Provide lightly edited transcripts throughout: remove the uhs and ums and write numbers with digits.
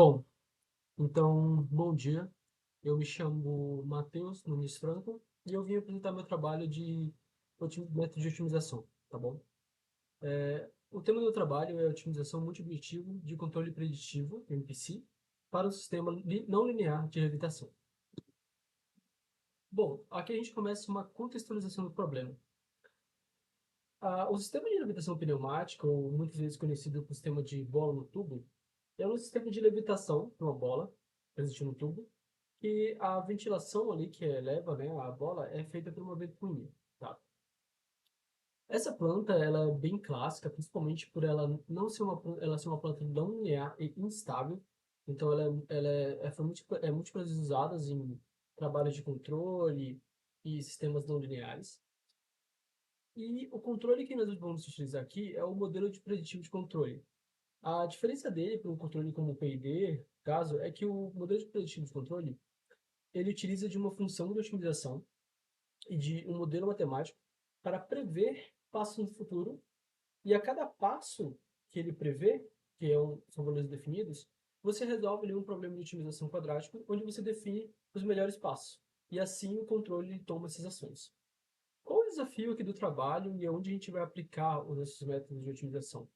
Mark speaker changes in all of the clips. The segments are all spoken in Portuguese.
Speaker 1: Bom, então, bom dia. Eu me chamo Matheus Nunes Franco e eu vim apresentar meu trabalho de método de otimização, tá bom? O tema do meu trabalho é otimização multiobjetivo de controle preditivo, MPC, para o sistema não linear de reabilitação. Bom, aqui a gente começa uma contextualização do problema. O sistema de levitação pneumática, ou muitas vezes conhecido como sistema de bola no tubo, é um sistema de levitação de uma bola presente no tubo, que a ventilação ali que eleva, né, a bola é feita por uma ventoinha, tá? Essa planta, ela é bem clássica, principalmente por ela não ser ela ser uma planta não linear e instável. Então foi múltiplas vezes usada em trabalhos de controle e sistemas não lineares. E o controle que nós vamos utilizar aqui é o modelo de preditivo de controle. A diferença dele para um controle como o PID, caso, é que o modelo de preditivo de controle ele utiliza de uma função de otimização e de um modelo matemático para prever passos no futuro, e a cada passo que ele prevê, são valores definidos, você resolve ali um problema de otimização quadrático, onde você define os melhores passos, e assim o controle toma essas ações. Qual o desafio aqui do trabalho e onde a gente vai aplicar os nossos métodos de otimização?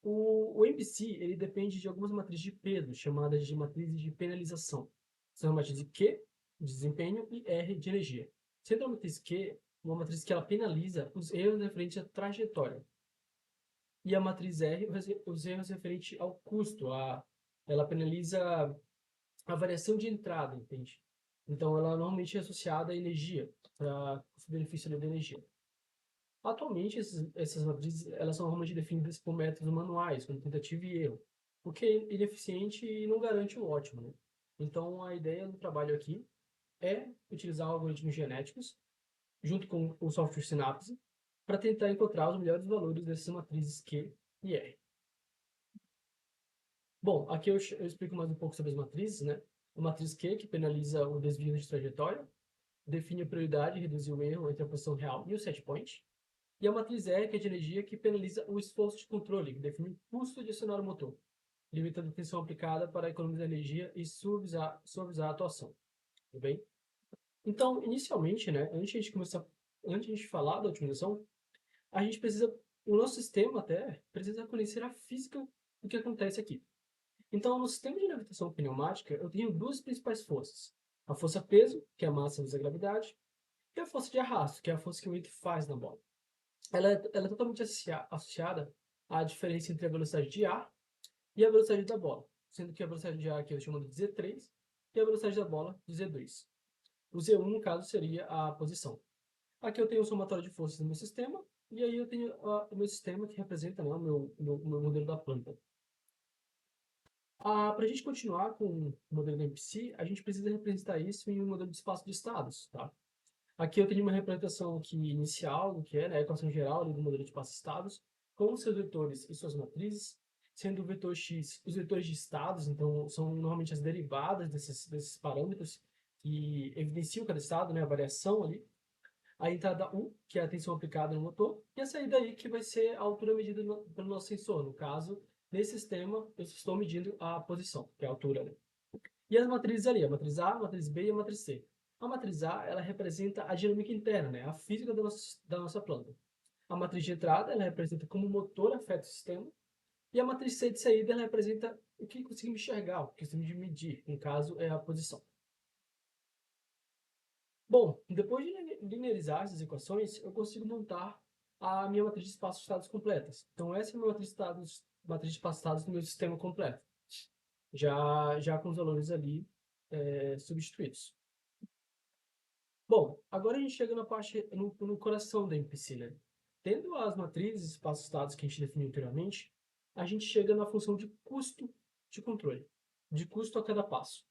Speaker 1: O MPC ele depende de algumas matrizes de Peso, chamadas de matrizes de penalização. São a matriz Q, de desempenho, e R, de energia. Sendo a matriz Q uma matriz que ela penaliza os erros referentes à trajetória. E a matriz R, os erros referentes ao custo. Ela penaliza a variação de entrada, entende? Então, ela normalmente é associada à energia, para o benefício da energia. Atualmente, essas matrizes elas são normalmente definidas por métodos manuais, como tentativa e erro, o que é ineficiente e não garante o ótimo, né? Então, a ideia do trabalho aqui é utilizar algoritmos genéticos, junto com o software Synapse, para tentar encontrar os melhores valores dessas matrizes Q e R. Bom, aqui eu explico mais um pouco sobre as matrizes, né? A matriz Q, que penaliza o desvio de trajetória, define a prioridade e reduzir o erro entre a posição real e o set point. E a matriz R, que é de energia, que penaliza o esforço de controle, que define o custo de acionar o motor, limitando a tensão aplicada para economizar energia e suavizar a atuação. Tudo bem? Então, inicialmente, né, antes de a gente falar da otimização, a gente precisa, o nosso sistema até precisa conhecer a física do que acontece aqui. Então, no sistema de levitação pneumática, eu tenho duas principais forças. A força peso, que é a massa vezes a gravidade, e a força de arrasto, que é a força que o vento faz na bola. Ela é totalmente associada à diferença entre a velocidade de ar e a velocidade da bola, sendo que a velocidade de ar aqui eu chamo de Z3 e a velocidade da bola de Z2. O Z1, no caso, seria a posição. Aqui eu tenho o somatório de forças do meu sistema, e aí eu tenho o meu sistema que representa, né, o meu modelo da planta. Para a gente continuar com o modelo da MPC, a gente precisa representar isso em um modelo de espaço de estados. Tá? Aqui eu tenho uma representação aqui inicial, do que é, né, a equação geral ali do modelo de espaço de estados, com seus vetores e suas matrizes, sendo o vetor x os vetores de estados, então são normalmente as derivadas desses parâmetros que evidenciam cada estado, né, a variação ali. A entrada U, que é a tensão aplicada no motor, e a saída I, que vai ser a altura medida pelo nosso sensor. No caso, nesse sistema, eu estou medindo a posição, que é a altura, né? E as matrizes ali, a matriz A, a matriz B e a matriz C. A matriz A, ela representa a dinâmica interna, né? A física da nossa planta. A matriz de entrada, ela representa como o motor afeta o sistema. E a matriz C de saída, ela representa o que conseguimos enxergar, o que conseguimos medir. No caso, é a posição. Bom, depois de linearizar essas equações, eu consigo montar a minha matriz de espaços-estados completas. Então, essa é a minha matriz de espaços-estados do meu sistema completo, já com os valores ali substituídos. Bom, agora a gente chega na parte, no coração da MPC, né? Tendo as matrizes, espaços-estados que a gente definiu anteriormente, a gente chega na função de custo de controle, de custo a cada passo.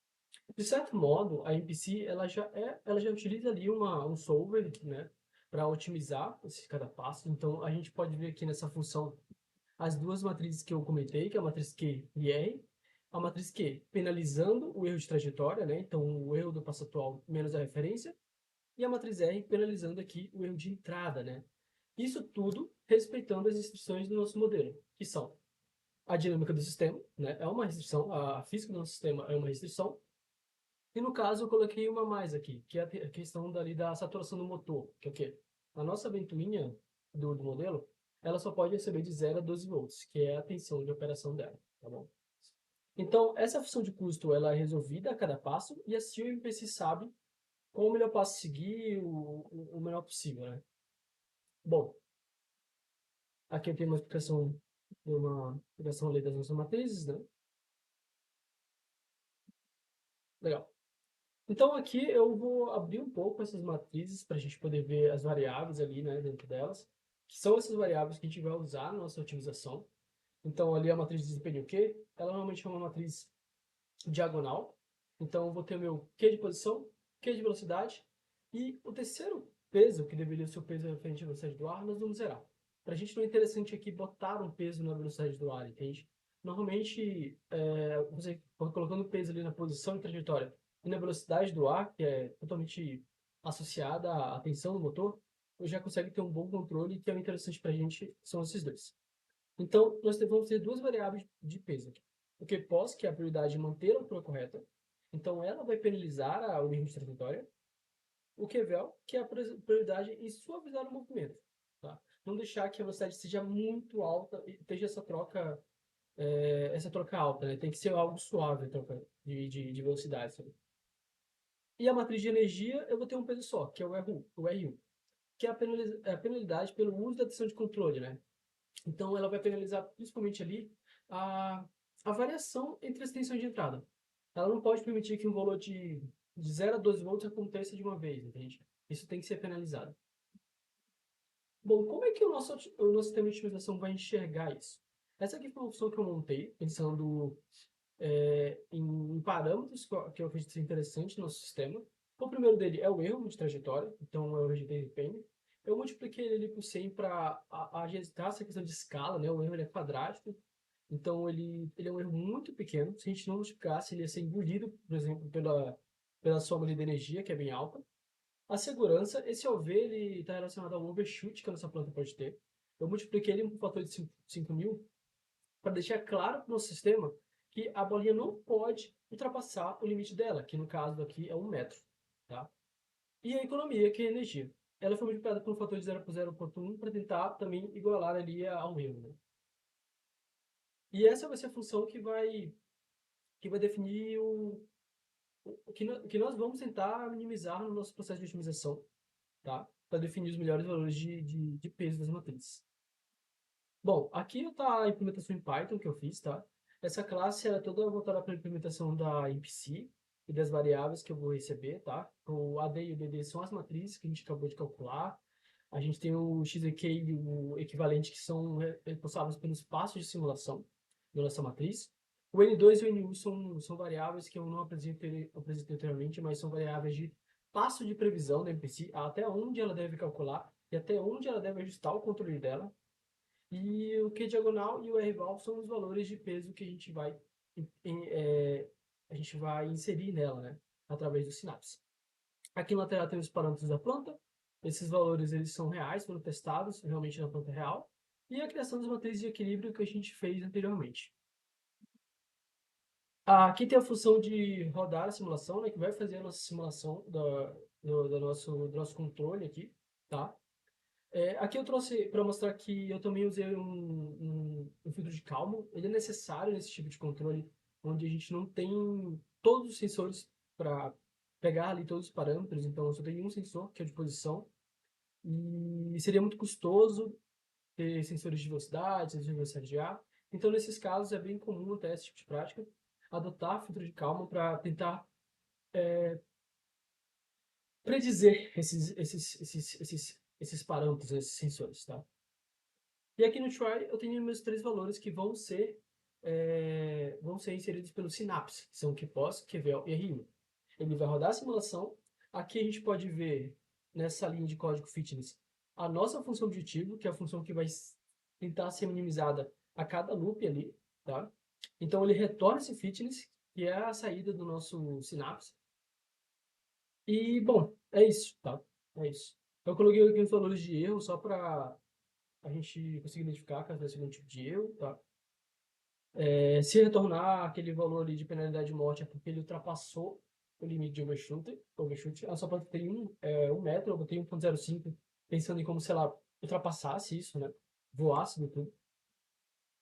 Speaker 1: De certo modo, a MPC ela já utiliza ali um solver, né, para otimizar cada passo. Então, a gente pode ver aqui nessa função as duas matrizes que eu comentei, que é a matriz Q e R. A matriz Q penalizando o erro de trajetória, né, então o erro do passo atual menos a referência, e a matriz R penalizando aqui o erro de entrada, né. Isso tudo respeitando as instruções do nosso modelo, que são a dinâmica do sistema, né? É uma restrição, a física do nosso sistema é uma restrição. E no caso eu coloquei uma mais aqui, que é a questão dali da saturação do motor, que é o quê? A nossa ventoinha do modelo, ela só pode receber de 0 a 12 volts, que é a tensão de operação dela, tá bom? Então, essa função de custo, ela é resolvida a cada passo, e assim o MPC sabe qual o melhor passo a seguir, o melhor possível, né? Bom, aqui eu tenho uma explicação ali das nossas matrizes, né? Legal. Então aqui eu vou abrir um pouco essas matrizes para a gente poder ver as variáveis ali, né, dentro delas, que são essas variáveis que a gente vai usar na nossa otimização. Então ali a matriz de desempenho Q, ela normalmente é uma matriz diagonal. Então eu vou ter o meu Q de posição, Q de velocidade e o terceiro peso, que deveria ser o peso referente à velocidade do ar, nós vamos zerar. Para a gente não é interessante aqui botar um peso na velocidade do ar, entende? Normalmente, você colocando o peso ali na posição e trajetória e na velocidade do ar, que é totalmente associada à tensão do motor, você já consegue ter um bom controle, que é o interessante para a gente são esses dois. Então, nós vamos ter duas variáveis de peso aqui. O QPOS, que é a prioridade de manter a altura correta, então ela vai penalizar o erro de trajetória. O QVEL, que é a prioridade em suavizar o movimento. Tá? Não deixar que a velocidade seja muito alta e esteja essa troca alta, né? Tem que ser algo suave a troca de velocidade. Sabe? E a matriz de energia, eu vou ter um peso só, que é o RU, que é a penalidade pelo uso da tensão de controle, né? Então, ela vai penalizar principalmente ali a, a variação entre as tensões de entrada. Ela não pode permitir que um valor de 0 a 12 volts aconteça de uma vez, entende? Isso tem que ser penalizado. Bom, como é que o nosso sistema de otimização vai enxergar isso? Essa aqui foi uma opção que eu montei, pensando em parâmetros que eu acredito ser interessante no nosso sistema. O primeiro dele é o erro de trajetória, então é o erro de desempenho. Eu multipliquei ele por 100 para ajustar essa questão de escala, né? O erro ele é quadrático, então ele é um erro muito pequeno. Se a gente não multiplicasse, ele ia ser engolido, por exemplo, pela soma de energia, que é bem alta. A segurança, esse OV ele está relacionado ao overshoot que a nossa planta pode ter. Eu multipliquei ele por um fator de 5.000 para deixar claro para o nosso sistema que a bolinha não pode ultrapassar o limite dela, que no caso aqui é 1 metro. Tá? E a economia, que é a energia. Ela foi multiplicada por um fator de 0,1 para tentar também igualar ali ao erro. Né? E essa vai ser a função que vai definir o que nós vamos tentar minimizar no nosso processo de otimização, tá? Para definir os melhores valores de peso das matrizes. Bom, aqui está a implementação em Python que eu fiz, tá? Essa classe é toda voltada para a implementação da IPC e das variáveis que eu vou receber, tá? O AD e o DD são as matrizes que a gente acabou de calcular. A gente tem o XEQ e o equivalente que são responsáveis pelos passos de simulação da nossa matriz. O N2 e o NU são variáveis que eu não apresentei anteriormente, mas são variáveis de passo de previsão da MPC, até onde ela deve calcular e até onde ela deve ajustar o controle dela. E o Q diagonal e o R-val são os valores de peso que a gente vai inserir nela, né? Através do Synapse. Aqui no lateral tem os parâmetros da planta. Esses valores eles são reais, foram testados realmente na planta real. E a criação das matrizes de equilíbrio que a gente fez anteriormente. Aqui tem a função de rodar a simulação, né? Que vai fazer a nossa simulação do nosso controle aqui, tá? Aqui eu trouxe para mostrar que eu também usei um filtro de Kalman. Ele é necessário nesse tipo de controle, onde a gente não tem todos os sensores para pegar ali todos os parâmetros. Então, eu só tenho um sensor, que é de posição. E seria muito custoso ter sensores de velocidade, sensores de velocidade de ar. Então, nesses casos, é bem comum até esse tipo de prática, adotar filtro de Kalman para tentar predizer esses parâmetros, esses sensores, tá? E aqui no try eu tenho meus três valores que vão ser inseridos pelo Synapse, que são QPOS, QVEL e RU. Ele vai rodar a simulação. Aqui a gente pode ver, nessa linha de código fitness, a nossa função objetivo, que é a função que vai tentar ser minimizada a cada loop ali, tá? Então ele retorna esse fitness, que é a saída do nosso Synapse. E, bom, é isso, tá? É isso. Eu coloquei aqui os valores de erro só para a gente conseguir identificar caso desse algum tipo de erro, tá? Se retornar aquele valor ali de penalidade de morte é porque ele ultrapassou o limite de overshoot. A sua planta tem 1 metro, eu botei 1,05, pensando em como, sei lá, ultrapassasse isso, né? Voasse do tudo.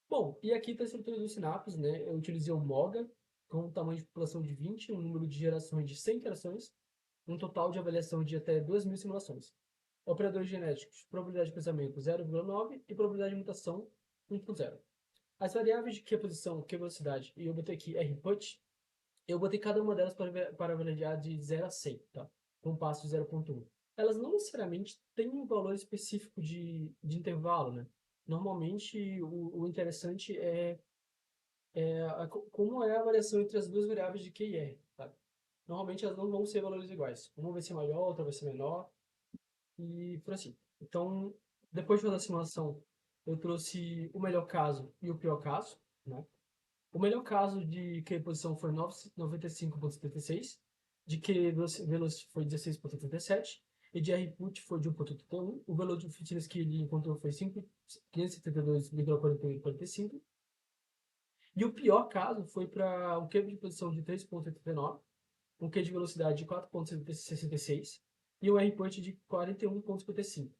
Speaker 1: Bom, e aqui está a estrutura dos sinapses, né? Eu utilizei o MOGA com um tamanho de população de 20, um número de gerações de 100 interações, um total de avaliação de até 2.000 simulações. Operadores genéticos, probabilidade de cruzamento 0,9 e probabilidade de mutação 1,0. As variáveis de Q-posição, Q-velocidade e eu botei aqui R-put, eu botei cada uma delas para avaliar de 0 a 100, tá? Com um passo de 0,1. Elas não necessariamente têm um valor específico de intervalo, né? Normalmente, o interessante como é a variação entre as duas variáveis de Q e R, tá? Normalmente elas não vão ser valores iguais. Uma vai ser maior, outra vai ser menor, e por assim. Então, depois de fazer a simulação, eu trouxe o melhor caso e o pior caso, né? O melhor caso de Q-posição foi 95,76, de Q-velocity foi 16,87 e de R-put foi de 1,81. O valor de fitness que ele encontrou foi 572,4845. E o pior caso foi para um Q de posição de 3,89, um Q de velocidade de 4,66 e um R-put de 41,55.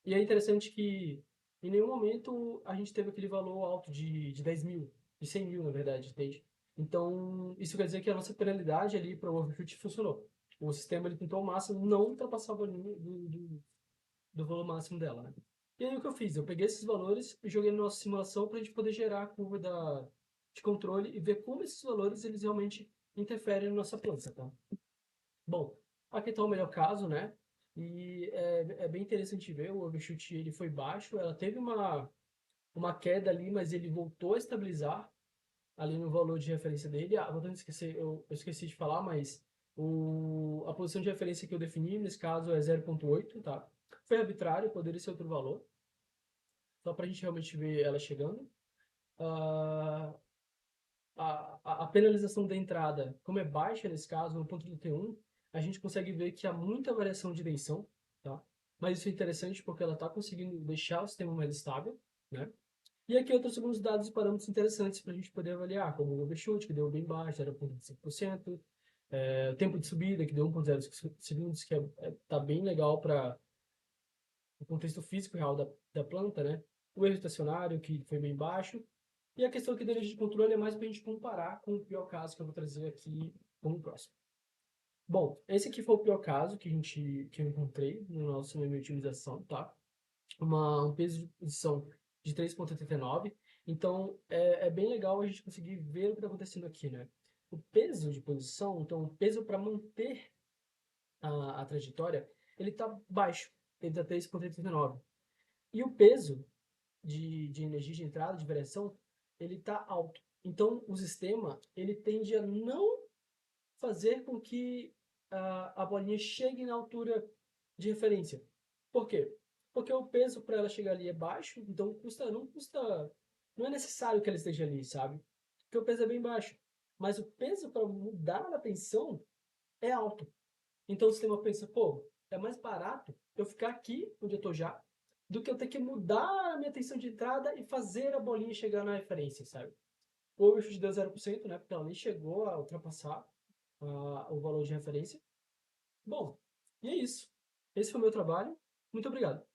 Speaker 1: E é interessante que em nenhum momento a gente teve aquele valor alto de 10 mil, de 100 mil, na verdade, entende? Então, isso quer dizer que a nossa penalidade ali para o overshoot funcionou. O sistema ele tentou ao máximo não ultrapassar o limite do valor máximo dela, né? E aí o que eu fiz? Eu peguei esses valores e joguei na nossa simulação para a gente poder gerar a curva de controle e ver como esses valores eles realmente interferem na nossa planta, tá? Bom, aqui está o melhor caso, né? E é bem interessante ver, o overshoot ele foi baixo, ela teve uma queda ali, mas ele voltou a estabilizar ali no valor de referência dele. Ah, voltando a esquecer, eu esqueci de falar, mas a posição de referência que eu defini, nesse caso, é 0,8, tá? Foi arbitrário, poderia ser outro valor, só para a gente realmente ver ela chegando. Ah, a penalização da entrada, como é baixa nesse caso, no ponto do T1, a gente consegue ver que há muita variação de tensão, tá? Mas isso é interessante porque ela está conseguindo deixar o sistema mais estável, né? E aqui outros alguns dados e parâmetros interessantes para a gente poder avaliar, como o overshoot, que deu bem baixo, 0,5%, o tempo de subida, que deu 1,05 segundos, que tá bem legal para o contexto físico real da planta, né? O erro estacionário, que foi bem baixo, e a questão aqui da rede de controle é mais para a gente comparar com o pior caso que eu vou trazer aqui como próximo. Bom, esse aqui foi o pior caso que eu encontrei no nosso menu de utilização, tá? Um peso de posição de 3,89. Então, é bem legal a gente conseguir ver o que está acontecendo aqui, né? O peso de posição, então, o peso para manter a trajetória, ele está baixo, ele está 3,89. E o peso de energia de entrada, de variação, ele está alto. Então, o sistema, ele tende a não fazer com que a bolinha chegue na altura de referência. Por quê? Porque o peso para ela chegar ali é baixo, então não é necessário que ela esteja ali, sabe? Porque o peso é bem baixo. Mas o peso para mudar a tensão é alto. Então o sistema pensa, pô, é mais barato eu ficar aqui onde eu estou já, do que eu ter que mudar a minha tensão de entrada e fazer a bolinha chegar na referência, sabe? O overshoot deu 0%, né? Porque ela nem chegou a ultrapassar o valor de referência. Bom, e é isso. Esse foi o meu trabalho. Muito obrigado.